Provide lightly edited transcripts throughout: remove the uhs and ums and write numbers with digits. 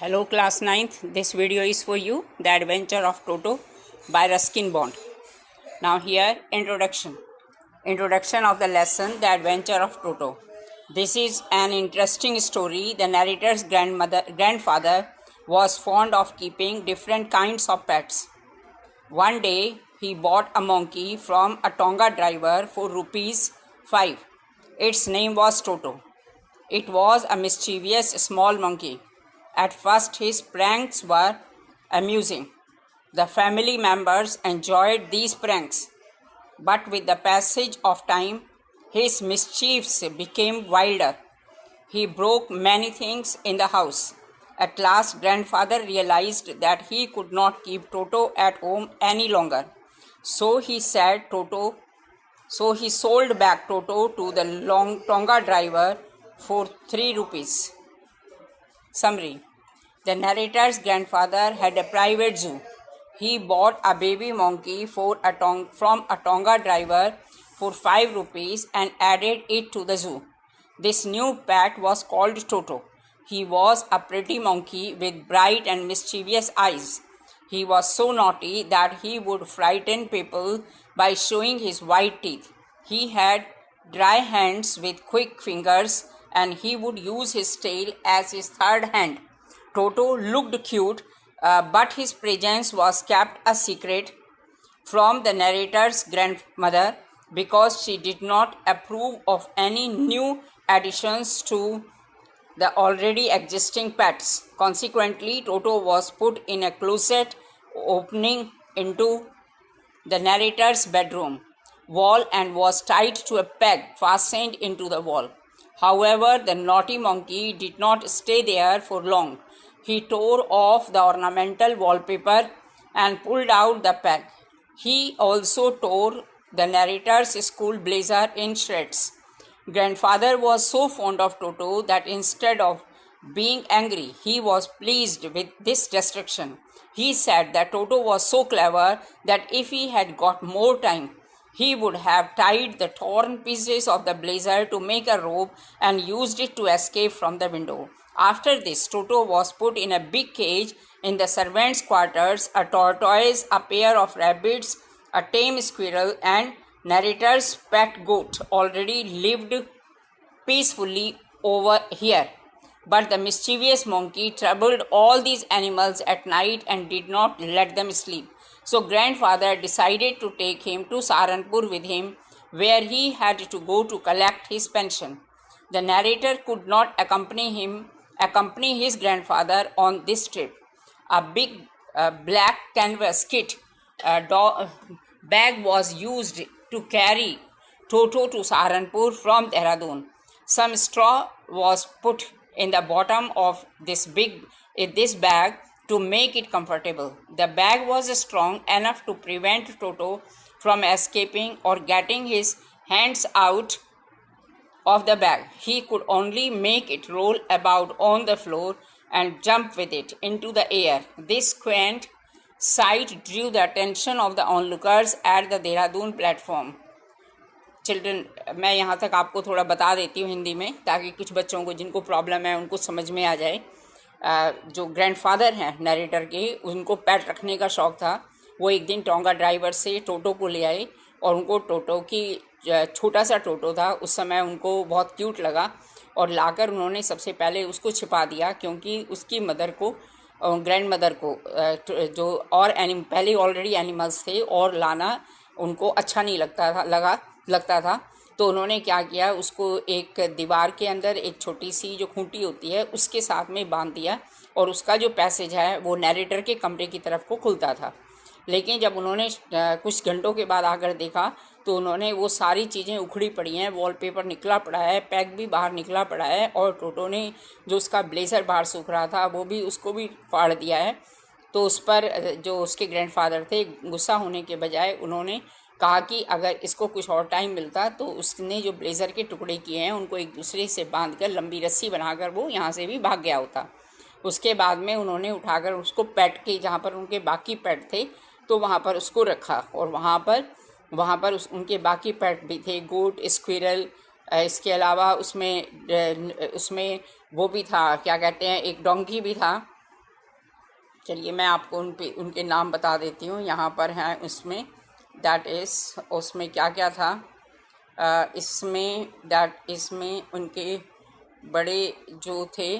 Hello class 9th, this video is for you, The Adventure of Toto by Ruskin Bond. Now here, introduction. Introduction of the lesson, The Adventure of Toto. This is an interesting story. The narrator's grandfather was fond of keeping different kinds of pets. One day, he bought a monkey from a Tonga driver for rupees 5. Its name was Toto. It was a mischievous small monkey. At first, his pranks were amusing. The family members enjoyed these pranks. But with the passage of time, his mischiefs became wilder. He broke many things in the house. At last, grandfather realized that he could not keep Toto at home any longer. So he sold back Toto to the Tonga driver for 3 rupees. Summary. The narrator's grandfather had a private zoo. He bought a baby monkey from a Tonga driver for 5 rupees and added it to the zoo. This new pet was called Toto. He was a pretty monkey with bright and mischievous eyes. He was so naughty that he would frighten people by showing his white teeth. He had dry hands with quick fingers, and he would use his tail as his third hand. Toto looked cute, but his presence was kept a secret from the narrator's grandmother because she did not approve of any new additions to the already existing pets. Consequently, Toto was put in a closet opening into the narrator's bedroom wall and was tied to a peg fastened into the wall. However, the naughty monkey did not stay there for long. He tore off the ornamental wallpaper and pulled out the peg. He also tore the narrator's school blazer in shreds. Grandfather was so fond of Toto that instead of being angry, he was pleased with this destruction. He said that Toto was so clever that if he had got more time, he would have tied the torn pieces of the blazer to make a rope and used it to escape from the window. After this, Toto was put in a big cage in the servants' quarters. A tortoise, a pair of rabbits, a tame squirrel, and narrator's pet goat already lived peacefully over here. But the mischievous monkey troubled all these animals at night and did not let them sleep. So grandfather decided to take him to Saharanpur with him, where he had to go to collect his pension. The narrator could not accompany his grandfather on this trip. A big black canvas kit bag was used to carry Toto to Saharanpur from Dehradun. Some straw was put in the bottom of this bag to make it comfortable. The bag was strong enough to prevent Toto from escaping or getting his hands out of the bag. He could only make it roll about on the floor and jump with it into the air. This quaint sight drew the attention of the onlookers at the Dehradun platform. Children, मैं यहाँ तक आपको थोड़ा बता देती हूँ हिंदी में, ताकि कुछ बच्चों को जिनको प्रॉब्लम है उनको समझ में आ जाए. जो ग्रैंडफादर हैं नरेटर के, उनको पेट रखने का शौक़ था. वो एक दिन टोंगा ड्राइवर से टोटो को ले आए और उनको टोटो की छोटा सा टोटो था उस समय, उनको बहुत क्यूट लगा और लाकर उन्होंने सबसे पहले उसको छिपा दिया, क्योंकि उसकी मदर को, ग्रैंड मदर को, जो और पहले ऑलरेडी एनिमल्स थे और लाना उनको अच्छा नहीं लगता था. तो उन्होंने क्या किया, उसको एक दीवार के अंदर एक छोटी सी जो खूंटी होती है उसके साथ में बांध दिया और उसका जो पैसेज है वो नैरेटर के कमरे की तरफ को खुलता था. लेकिन जब उन्होंने कुछ घंटों के बाद आकर देखा तो उन्होंने वो सारी चीज़ें उखड़ी पड़ी हैं, वॉलपेपर निकला पड़ा है, पैक भी बाहर निकला पड़ा है और टोटो ने जो उसका ब्लेज़र बाहर सूख रहा था उसको भी फाड़ दिया है. तो उस पर जो उसके ग्रैंडफादर थे, गुस्सा होने के बजाय उन्होंने कहा कि अगर इसको कुछ और टाइम मिलता तो उसने जो ब्लेज़र के टुकड़े किए हैं उनको एक दूसरे से बांधकर लंबी रस्सी बनाकर वो यहाँ से भी भाग गया होता. उसके बाद में उन्होंने उठाकर उसको पेट के, जहाँ पर उनके बाकी पेट थे, तो वहाँ पर उसको रखा और वहाँ पर उनके बाकी पेट भी थे, गोट, स्क्विरल. इसके अलावा उसमें वो भी था, क्या कहते हैं, एक डोंकी भी था चलिए मैं आपको उनके नाम बता देती हूँ। यहाँ पर हैं उसमें, दैट इज़ उसमें क्या क्या था। इसमें उनके बड़े जो थे,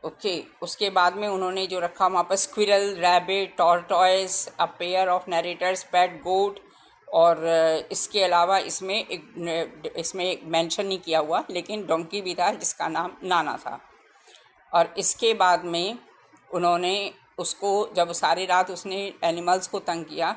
ओके उसके बाद में उन्होंने जो रखा वहाँ पर squirrel, rabbit, tortoise, a pair of narrators, pet goat, और इसके अलावा इसमें एक मेंशन नहीं किया हुआ लेकिन डोंकी भी था जिसका नाम नाना था। और इसके बाद में उन्होंने उसको, जब सारी रात उसने एनिमल्स को तंग किया,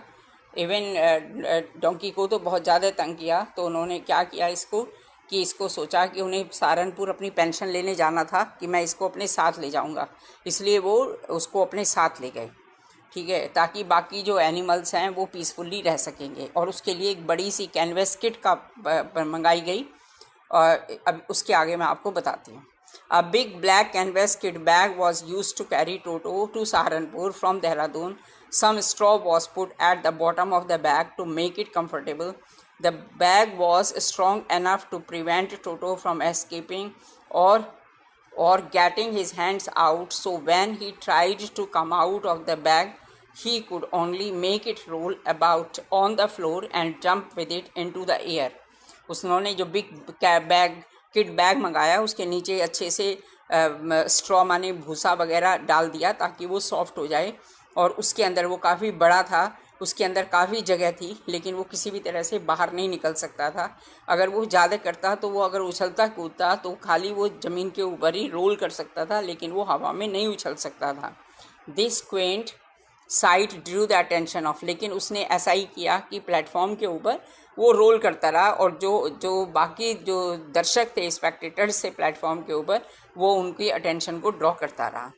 इवन डोंकी को तो बहुत ज़्यादा तंग किया, तो उन्होंने क्या किया इसको सोचा कि उन्हें सहारनपुर अपनी पेंशन लेने जाना था कि मैं इसको अपने साथ ले जाऊंगा, इसलिए वो उसको अपने साथ ले गए, ठीक है, ताकि बाकी जो एनिमल्स हैं वो पीसफुली रह सकेंगे। और उसके लिए एक बड़ी सी कैनवस किट का मंगाई गई, और अब उसके आगे मैं आपको बताती हूँ। A big black canvas kit bag was used to carry Toto to Saharanpur from Dehradun. Some straw was put at the bottom of the bag to make it comfortable. The bag was strong enough to prevent Toto from escaping or getting his hands out, so when he tried to come out of the bag, he could only make it roll about on the floor and jump with it into the air. उन्होंने जो big kit bag मंगाया उसके नीचे अच्छे से straw माने भूसा वगैरह डाल दिया ताकि वो सॉफ्ट हो जाए, और उसके अंदर वो काफ़ी बड़ा था, उसके अंदर काफ़ी जगह थी, लेकिन वो किसी भी तरह से बाहर नहीं निकल सकता था। अगर वो ज़्यादा करता तो वो अगर उछलता कूदता तो खाली वो ज़मीन के ऊपर ही रोल कर सकता था, लेकिन वो हवा में नहीं उछल सकता था। This Quint site Drew the attention of, लेकिन उसने ऐसा ही किया कि प्लेटफॉर्म के ऊपर वो रोल करता रहा, और जो बाकी जो दर्शक थे, स्पेक्टेटर्स थे प्लेटफॉर्म के ऊपर, वो उनकी अटेंशन को ड्रॉ करता रहा।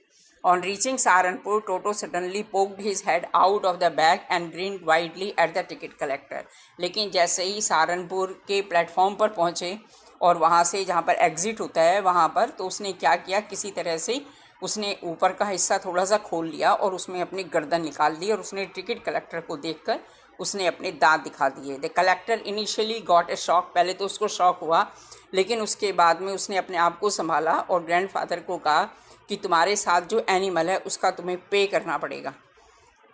On reaching Saharanpur, Toto suddenly poked his head out of the bag and grinned widely at the ticket collector. लेकिन जैसे ही सहारनपुर के प्लेटफॉर्म पर पहुँचे और वहाँ से जहाँ पर एग्ज़िट होता है वहाँ पर, तो उसने क्या किया, किसी तरह से उसने ऊपर का हिस्सा थोड़ा सा खोल लिया और उसमें अपनी गर्दन निकाल दी, और उसने टिकट कलेक्टर को देखकर उसने अपने दांत दिखा दिए। The collector initially got a shock, पहले तो उसको शॉक हुआ, लेकिन उसके बाद में उसने अपने आप को संभाला और ग्रैंडफादर को कहा कि तुम्हारे साथ जो एनिमल है उसका तुम्हें पे करना पड़ेगा।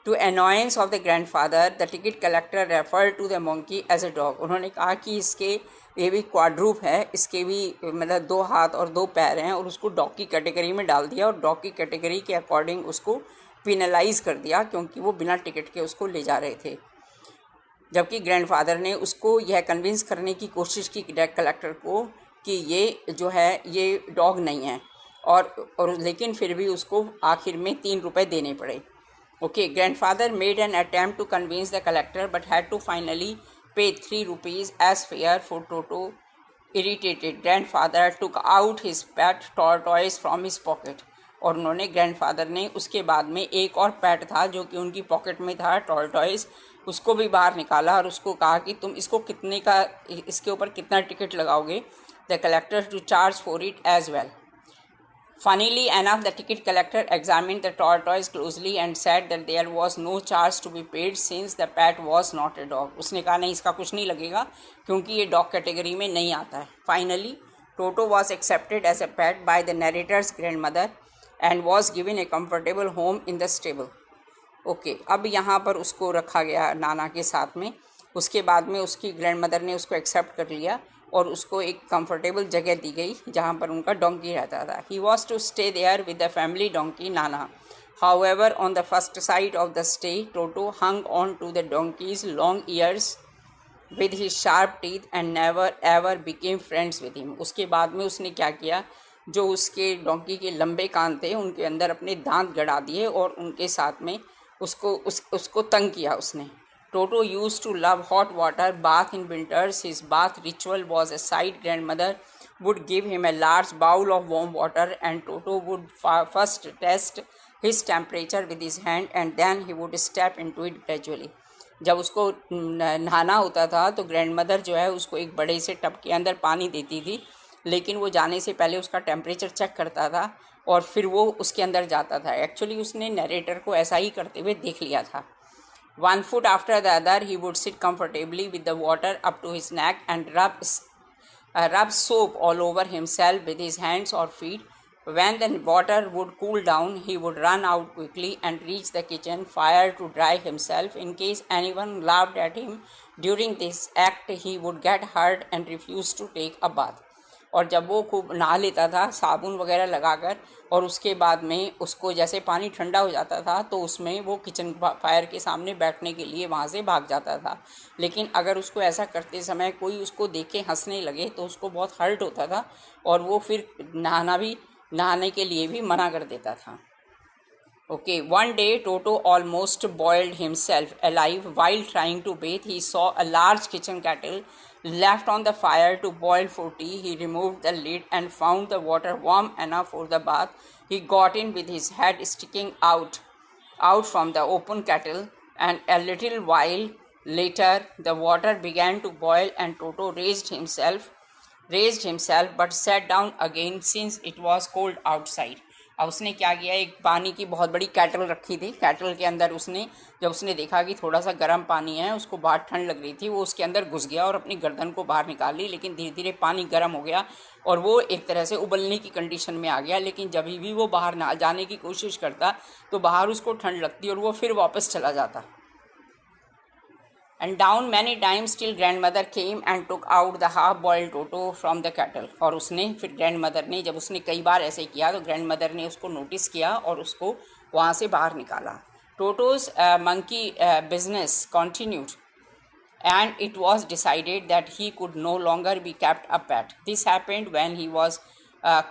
To annoyance of the grandfather, the ticket collector refer to the monkey as a dog. उन्होंने कहा कि ये भी क्वाड्रूप है, इसके भी मतलब 2 हाथ और 2 पैर हैं, और उसको डॉग की कैटेगरी में डाल दिया, और डॉग की कैटेगरी के अकॉर्डिंग उसको पिनलाइज कर दिया, क्योंकि वो बिना टिकट के उसको ले जा रहे थे। जबकि ग्रैंडफादर ने उसको यह कन्विंस करने की कोशिश की कलेक्टर को कि ये जो है ये डॉग नहीं है, और लेकिन फिर भी उसको आखिर में 3 रुपये देने पड़े। Okay, grandfather made an attempt to convince the collector but had to finally pay 3 rupees as fare for Toto. Irritated, grandfather took out his pet tortoise from his pocket. और उन्होंने ग्रैंडफादर ने उसके बाद में एक और पैट था जो कि उनकी पॉकेट में था, टॉर्टॉइस, उसको भी बाहर निकाला और उसको कहा कि तुम इसको कितने का, इसके ऊपर कितना टिकट लगाओगे। The collector to charge for it as well. Funnily enough, the ticket collector examined the tortoise closely and said that there was no charge to be paid since the pet was not a dog. उसने कहा नहीं, इसका कुछ नहीं लगेगा क्योंकि ये dog category में नहीं आता है। Finally, Toto was accepted as a pet by the narrator's grandmother and was given a comfortable home in the stable. Okay, अब यहाँ पर उसको रखा गया नाना के साथ में। उसके बाद में उसकी ग्रैंडमदर ने उसको एक्सेप्ट कर लिया और उसको एक कंफर्टेबल जगह दी गई जहाँ पर उनका डोंकी रहता था। He was to stay there with the family donkey Nana. However on the first side of the stay, Toto hung on to the donkey's long ears with his sharp teeth and never ever became friends with him. उसके बाद में उसने क्या किया, जो उसके donkey के लंबे कान थे उनके अंदर अपने दांत गड़ा दिए और उनके साथ में उसको तंग किया उसने। Toto used to love hot water bath in winters. His bath ritual was a sight. Grandmother would give him a large bowl of warm water and Toto would first test his temperature with his hand and then he would step into it gradually. जब उसको नहाना होता था तो grandmother जो है उसको एक बड़े से टब के अंदर पानी देती थी, लेकिन वो जाने से पहले उसका टेम्परेचर चेक करता था और फिर वो उसके अंदर जाता था। एक्चुअली उसने नरेटर को ऐसा ही करते हुए देख लिया था। One foot after the other, he would sit comfortably with the water up to his neck and rub soap all over himself with his hands or feet. When the water would cool down, he would run out quickly and reach the kitchen fire to dry himself. In case anyone laughed at him during this act, he would get hurt and refuse to take a bath. और जब वो खूब नहा लेता था साबुन वगैरह लगाकर, और उसके बाद में उसको जैसे पानी ठंडा हो जाता था तो उसमें वो किचन फायर के सामने बैठने के लिए वहाँ से भाग जाता था. लेकिन अगर उसको ऐसा करते समय कोई उसको देख के हंसने लगे तो उसको बहुत हर्ट होता था और वो फिर नहाने के लिए भी मना कर देता था. Okay, one day Toto almost boiled himself alive while trying to bathe. He saw a large kitchen kettle left on the fire to boil for tea. He removed the lid and found the water warm enough for the bath. He got in with his head sticking out from the open kettle, and a little while later the water began to boil and Toto raised himself but sat down again since it was cold outside. अब उसने क्या किया, एक पानी की बहुत बड़ी cattle रखी थी. कैटल के अंदर जब उसने देखा कि थोड़ा सा गर्म पानी है, उसको बाहर ठंड लग रही थी, वो उसके अंदर घुस गया और अपनी गर्दन को बाहर निकाल ली. लेकिन धीरे धीरे पानी गर्म हो गया और वो एक तरह से उबलने की कंडीशन में आ गया. लेकिन जब भी वो बाहर ना जाने की कोशिश करता तो बाहर उसको ठंड लगती और वो फिर वापस चला जाता. And down many times till grandmother came and took out the half-boiled Toto from the kettle. और उसने फिर grandmother ने, जब उसने कई बार ऐसे किया तो grandmother ने उसको notice किया और उसको वहाँ से बाहर निकाला. Toto's monkey business continued, and it was decided that he could no longer be kept a pet. This happened when he was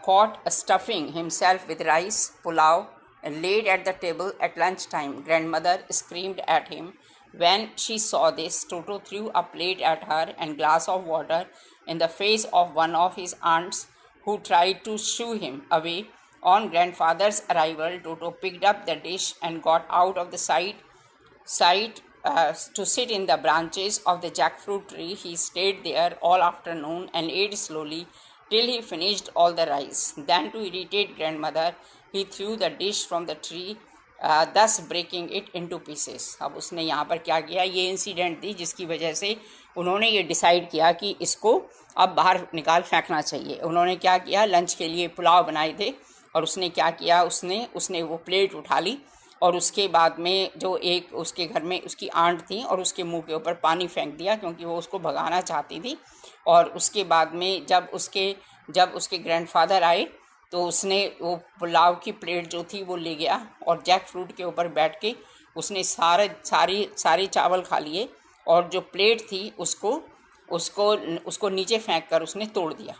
caught stuffing himself with rice, pulao, laid at the table at lunchtime. Grandmother screamed at him. When she saw this, Toto threw a plate at her and glass of water in the face of one of his aunts, who tried to shoo him away. On grandfather's arrival, Toto picked up the dish and got out of the sight to sit in the branches of the jackfruit tree. He stayed there all afternoon and ate slowly till he finished all the rice. Then, to irritate grandmother, he threw the dish from the tree, thus breaking it into pieces. अब उसने यहाँ पर क्या किया, ये incident थी जिसकी वजह से उन्होंने ये डिसाइड किया कि इसको अब बाहर निकाल फेंकना चाहिए. उन्होंने क्या किया, लंच के लिए पुलाव बनाए थे और उसने क्या किया, उसने वो प्लेट उठा ली और उसके बाद में जो एक उसके घर में उसकी आंट थी और उसके मुंह के ऊपर पानी फेंक दिया क्योंकि वो उसको भगाना चाहती थी. और उसके बाद में जब उसके ग्रैंडफादर आए तो उसने वो पुलाव की प्लेट जो थी वो ले गया और जैक फ्रूट के ऊपर बैठ के उसने सारे चावल खा लिए और जो प्लेट थी उसको नीचे फेंक कर उसने तोड़ दिया.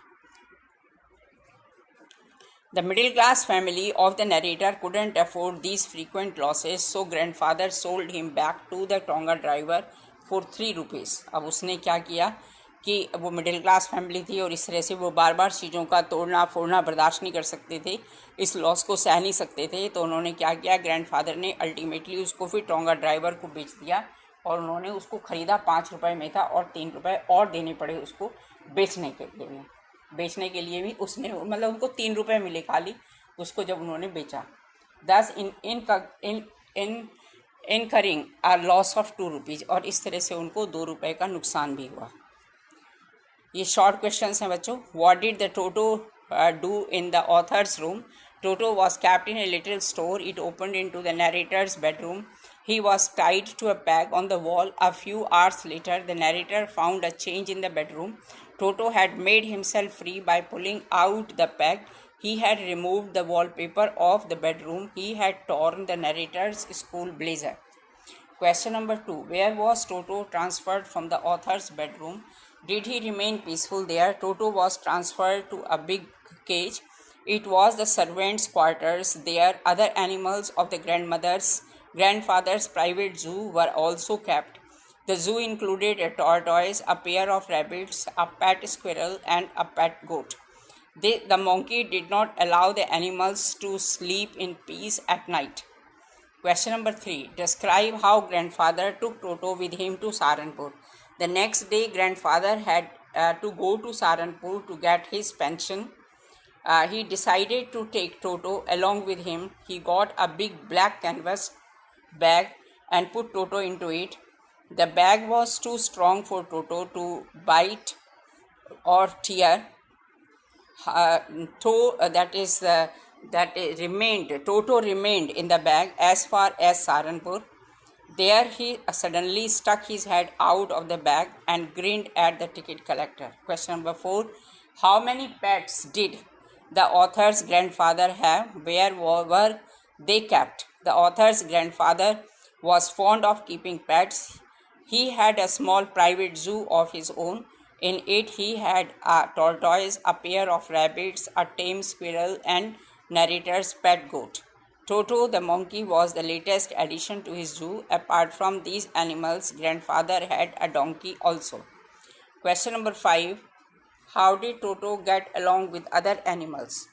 The middle class family of the narrator couldn't afford these frequent losses, so grandfather sold him back to the Tonga driver for 3 rupees. अब उसने क्या किया कि वो मिडिल क्लास फैमिली थी और इस तरह से वो बार बार चीज़ों का तोड़ना फोड़ना बर्दाश्त नहीं कर सकते थे, इस लॉस को सह नहीं सकते थे. तो उन्होंने क्या किया, ग्रैंडफादर ने अल्टीमेटली उसको फिर टोंगा ड्राइवर को बेच दिया और उन्होंने उसको ख़रीदा 5 रुपये में था और 3 रुपये और देने पड़े उसको बेचने के लिए भी उसने मतलब उनको 3 रुपये मिले खाली उसको जब उन्होंने बेचा. Thus incurring a loss of 2 rupees, और इस तरह से उनको 2 रुपये का नुकसान भी हुआ. ये शॉर्ट क्वेश्चंस हैं बच्चों. What did the toto do in the author's room? Toto was kept in a little store. It opened into the narrator's bedroom. He was tied to a peg on the wall. A few hours later, the narrator found a change in the bedroom. Toto had made himself free by pulling out the peg. He had removed the wallpaper of the bedroom. He had torn the narrator's school blazer. Question number 2. Where was Toto transferred from the author's bedroom? Did he remain peaceful there? Toto was transferred to a big cage. It was the servants' quarters. There, other animals of the grandfather's private zoo were also kept. The zoo included a tortoise, a pair of rabbits, a pet squirrel, and a pet goat. The monkey did not allow the animals to sleep in peace at night. Question number 3. Describe how grandfather took Toto with him to Saharanpur. The next day, grandfather had to go to Saharanpur to get his pension. He decided to take Toto along with him. He got a big black canvas bag and put Toto into it. The bag was too strong for Toto to bite or tear. that Toto remained in the bag as far as Saranpur. There he suddenly stuck his head out of the bag and grinned at the ticket collector. Question number 4. How many pets did the author's grandfather have? Where were they kept? The author's grandfather was fond of keeping pets. He had a small private zoo of his own. In it, he had a tortoise, a pair of rabbits, a tame squirrel, and narrator's pet goat. Toto the monkey was the latest addition to his zoo. Apart from these animals, grandfather had a donkey also. Question number 5. How did Toto get along with other animals?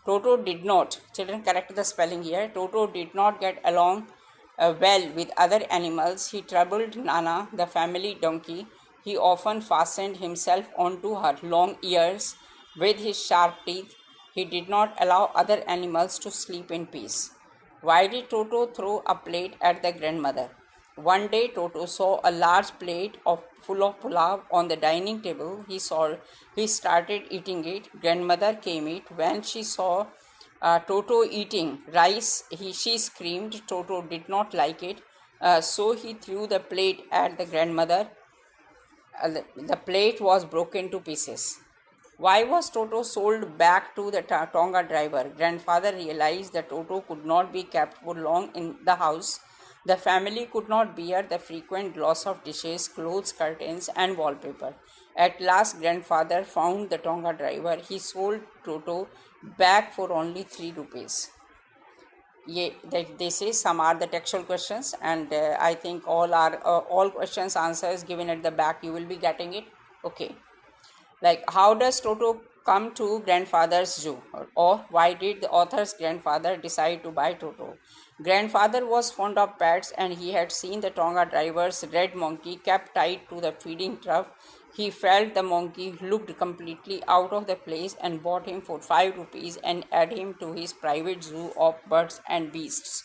Toto did not. Children, correct the spelling here. Toto did not get along well with other animals. He troubled Nana, the family donkey. He often fastened himself onto her long ears with his sharp teeth. He did not allow other animals to sleep in peace. Why did Toto throw a plate at the grandmother? One day Toto saw a large plate full of pulao on the dining table. He started eating it. Grandmother came in. When she saw Toto eating rice, she screamed. Toto did not like it, so he threw the plate at the grandmother. The plate was broken to pieces. Why was Toto sold back to the Tonga driver? Grandfather realized that Toto could not be kept for long in the house. The family could not bear the frequent loss of dishes, clothes, curtains, and wallpaper. At last, grandfather found the Tonga driver. He sold Toto back for only 3 rupees. They say some are the textual questions, and I think all questions answers given at the back. You will be getting it. Okay. Like, how does Toto come to grandfather's zoo? Or why did the author's grandfather decide to buy Toto? Grandfather was fond of pets, and he had seen the Tonga driver's red monkey kept tied to the feeding trough. He felt the monkey looked completely out of the place and bought him for 5 rupees and added him to his private zoo of birds and beasts.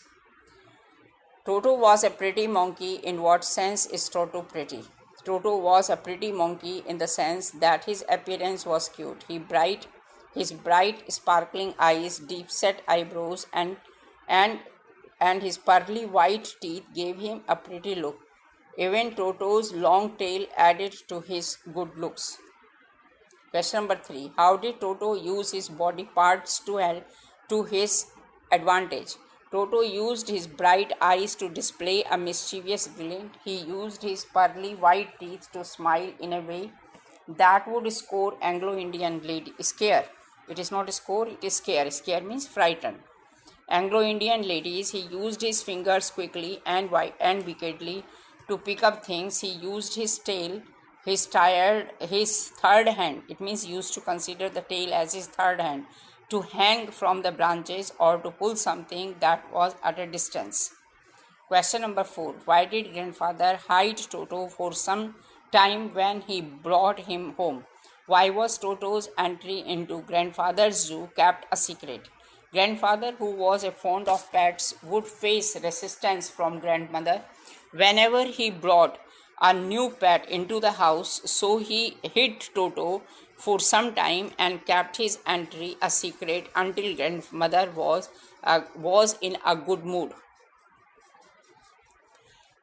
Toto was a pretty monkey. In what sense is Toto pretty? Toto was a pretty monkey in the sense that his appearance was cute. His bright, sparkling eyes, deep-set eyebrows, and his pearly white teeth gave him a pretty look. Even Toto's long tail added to his good looks. Question number 3. How did Toto use his body parts to his advantage? Toto used his bright eyes to display a mischievous glint. He used his pearly white teeth to smile in a way that would Anglo-Indian lady scare. It is not score, it is scare. Scare means frightened. Anglo-Indian ladies. He used his fingers quickly and wickedly to pick up things. He used his tail, his third hand. It means used to consider the tail as his third hand, to hang from the branches or to pull something that was at a distance. Question number 4. Why did grandfather hide Toto for some time when he brought him home? Why was Toto's entry into grandfather's zoo kept a secret? Grandfather, who was a fond of pets, would face resistance from grandmother whenever he brought a new pet into the house, so he hid Toto for some time and kept his entry a secret until grandmother was in a good mood.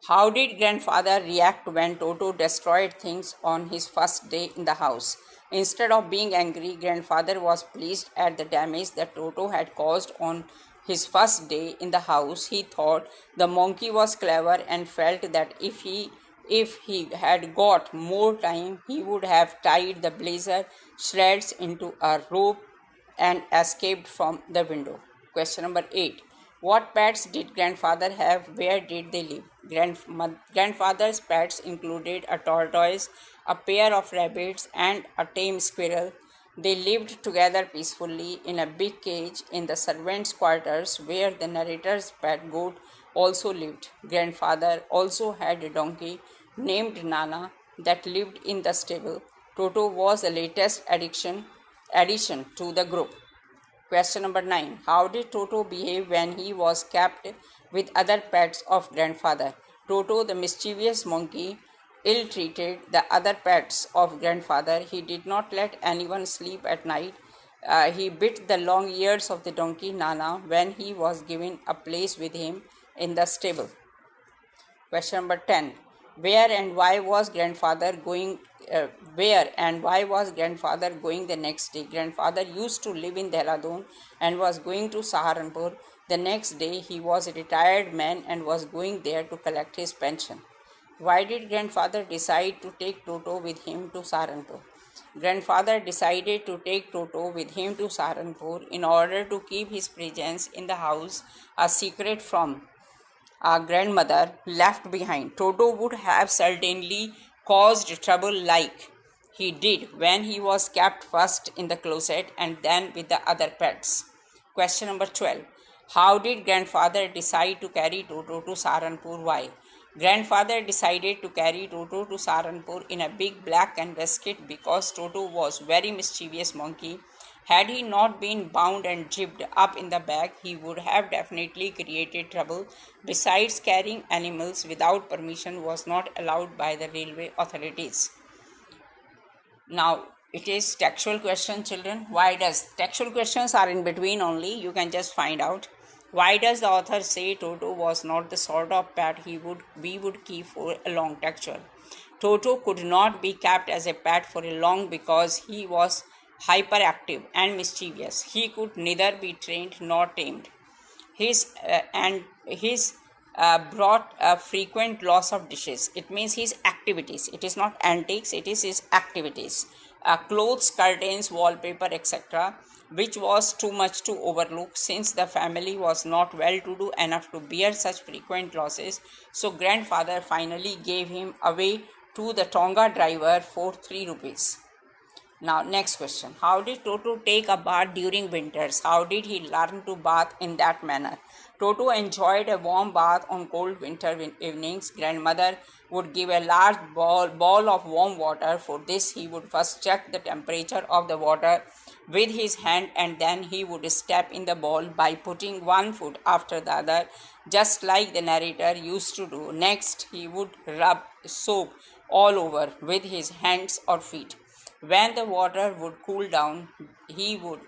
How did grandfather react when Toto destroyed things on his first day in the house? Instead of being angry, grandfather was pleased at the damage that Toto had caused on his first day in the house. He thought the monkey was clever and felt that if he had got more time, he would have tied the blazer shreds into a rope and escaped from the window. Question number 8. What pets did grandfather have? Where did they live? Grandfather's pets included a tortoise, a pair of rabbits, and a tame squirrel. They lived together peacefully in a big cage in the servants' quarters, where the narrator's pet goat also lived. Grandfather also had a donkey named Nana that lived in the stable. Toto was the latest addition to the group. Question number 9. How did Toto behave when he was kept with other pets of grandfather? Toto, the mischievous monkey, ill-treated the other pets of grandfather. He did not let anyone sleep at night. he bit the long ears of the donkey Nana when he was given a place with him in the stable. Question number 10. Where and why was grandfather going? Where and why was grandfather going the next day? Grandfather used to live in Dehradun and was going to Saharanpur. The next day he was a retired man and was going there to collect his pension. Why did grandfather decide to take Toto with him to Saharanpur? Grandfather decided to take Toto with him to Saharanpur in order to keep his presence in the house a secret from our grandmother left behind. Toto would have certainly caused trouble like he did when he was kept first in the closet and then with the other pets. Question number 12. How did grandfather decide to carry Toto to Saharanpur? Why? Grandfather decided to carry Toto to Saharanpur in a big black canvas kit because Toto was very mischievous monkey. Had he not been bound and jibbed up in the bag, he would have definitely created trouble. Besides, carrying animals without permission was not allowed by the railway authorities. Now, it is textual question, children. Why does textual questions are in between only? You can just find out. Why does the author say Toto was not the sort of pet we would keep for a long? Textual. Toto could not be kept as a pet for a long because he was hyperactive and mischievous. He could neither be trained nor tamed. His brought a frequent loss of dishes. It means his activities. It is not antics, it is his activities. Clothes, curtains, wallpaper, etc., which was too much to overlook since the family was not well to do enough to bear such frequent losses. So grandfather finally gave him away to the Tonga driver for 3 rupees. Now, next question. How did Toto take a bath during winters? How did he learn to bath in that manner? Toto enjoyed a warm bath on cold winter evenings. Grandmother would give a large ball of warm water. For this, he would first check the temperature of the water with his hand and then he would step in the ball by putting one foot after the other, just like the narrator used to do. Next, he would rub soap all over with his hands or feet. When the water would cool down, he would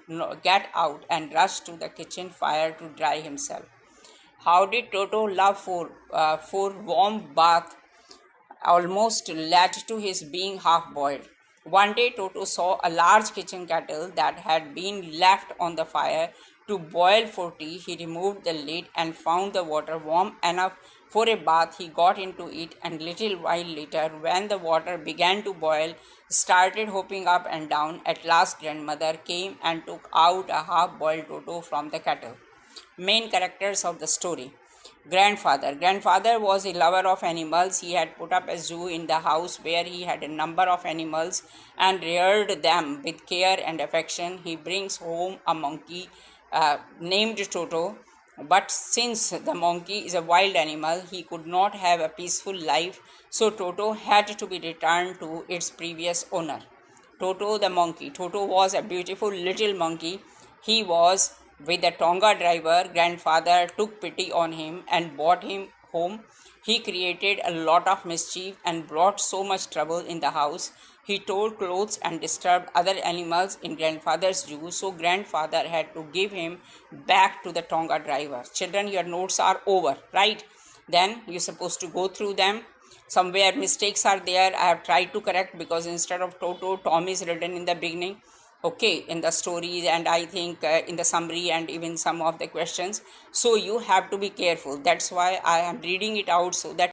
get out and rush to the kitchen fire to dry himself. How did Toto love for warm bath almost led to his being half-boiled? One day Toto saw a large kitchen kettle that had been left on the fire to boil for tea. He removed the lid and found the water warm enough for a bath. He got into it and little while later, when the water began to boil, started hopping up and down. At last grandmother came and took out a half-boiled Toto from the kettle. Main characters of the story. Grandfather was a lover of animals. He had put up a zoo in the house where he had a number of animals and reared them with care and affection. He brings home a monkey named Toto, but since the monkey is a wild animal, he could not have a peaceful life, so Toto had to be returned to its previous owner. Toto the monkey. Toto was a beautiful little monkey. He was with the Tonga driver. Grandfather took pity on him and brought him home. He created a lot of mischief and brought so much trouble in the house. He tore clothes and disturbed other animals in grandfather's zoo, so grandfather had to give him back to the Tonga driver. Children, your notes are over, right? Then you're supposed to go through them. Somewhere mistakes are there. I have tried to correct because instead of Toto, Tom is written in the beginning. Okay, in the stories and I think in the summary and even some of the questions. So you have to be careful. That's why I am reading it out so that